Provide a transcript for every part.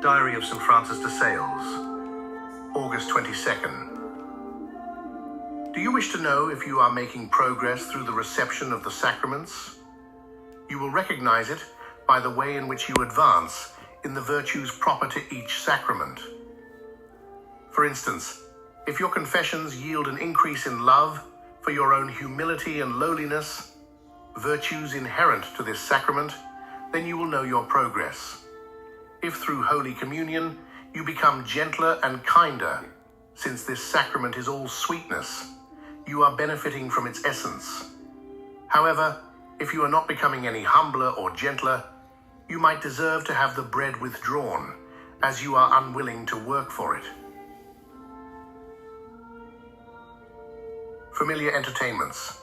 Diary of St. Francis de Sales, August 22nd. Do you wish to know if you are making progress through the reception of the sacraments? You will recognize it by the way in which you advance in the virtues proper to each sacrament. For instance, if your confessions yield an increase in love for your own humility and lowliness, virtues inherent to this sacrament, then you will know your progress. If through Holy Communion you become gentler and kinder, since this sacrament is all sweetness, you are benefiting from its essence. However, if you are not becoming any humbler or gentler, you might deserve to have the bread withdrawn, as you are unwilling to work for it. Familiar Entertainments.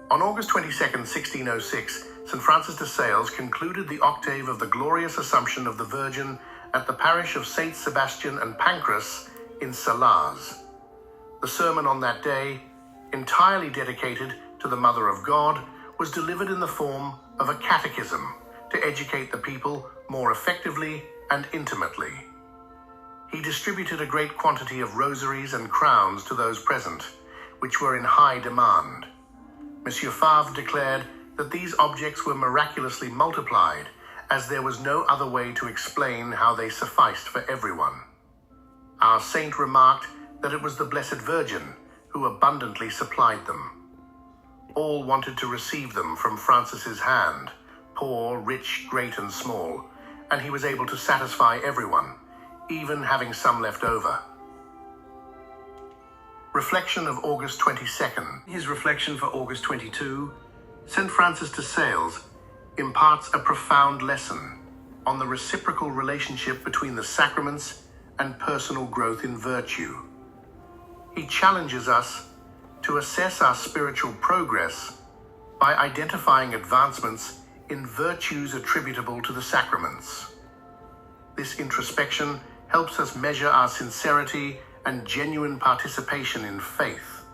On August 22nd, 1606, St. Francis de Sales concluded the octave of the glorious Assumption of the Virgin at the parish of Saints Sebastian and Pancras in Salaz. The sermon on that day, entirely dedicated to the Mother of God, was delivered in the form of a catechism to educate the people more effectively and intimately. He distributed a great quantity of rosaries and crowns to those present, which were in high demand. Monsieur Favre declared that these objects were miraculously multiplied, as there was no other way to explain how they sufficed for everyone. Our saint remarked that it was the Blessed Virgin who abundantly supplied them. All wanted to receive them from Francis's hand, poor, rich, great and small, and he was able to satisfy everyone, even having some left over. Reflection of August 22nd. His reflection for August 22, St. Francis de Sales imparts a profound lesson on the reciprocal relationship between the sacraments and personal growth in virtue. He challenges us to assess our spiritual progress by identifying advancements in virtues attributable to the sacraments. This introspection helps us measure our sincerity and genuine participation in faith.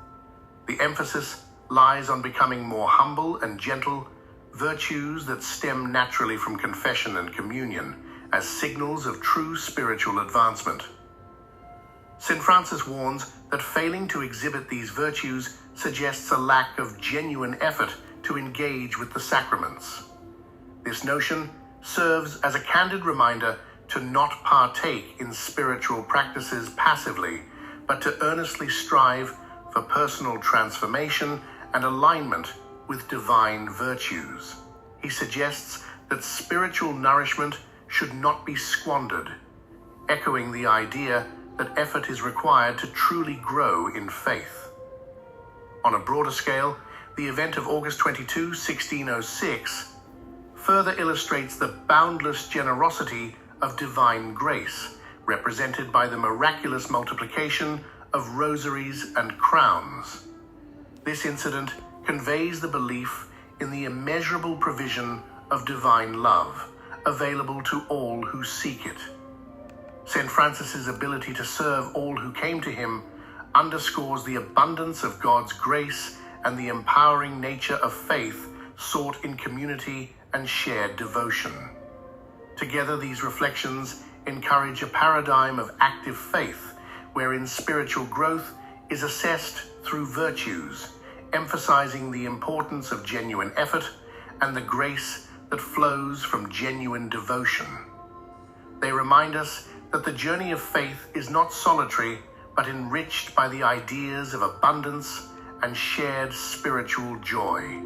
The emphasis lies on becoming more humble and gentle, virtues that stem naturally from confession and communion as signals of true spiritual advancement. St. Francis warns that failing to exhibit these virtues suggests a lack of genuine effort to engage with the sacraments. This notion serves as a candid reminder to not partake in spiritual practices passively, but to earnestly strive for personal transformation and alignment with divine virtues. He suggests that spiritual nourishment should not be squandered, echoing the idea that effort is required to truly grow in faith. On a broader scale, the event of August 22, 1606, further illustrates the boundless generosity of divine grace, represented by the miraculous multiplication of rosaries and crowns. This incident conveys the belief in the immeasurable provision of divine love, available to all who seek it. St. Francis's ability to serve all who came to him underscores the abundance of God's grace and the empowering nature of faith sought in community and shared devotion. Together, these reflections encourage a paradigm of active faith, wherein spiritual growth is assessed through virtues, emphasizing the importance of genuine effort and the grace that flows from genuine devotion. They remind us that the journey of faith is not solitary, but enriched by the ideas of abundance and shared spiritual joy.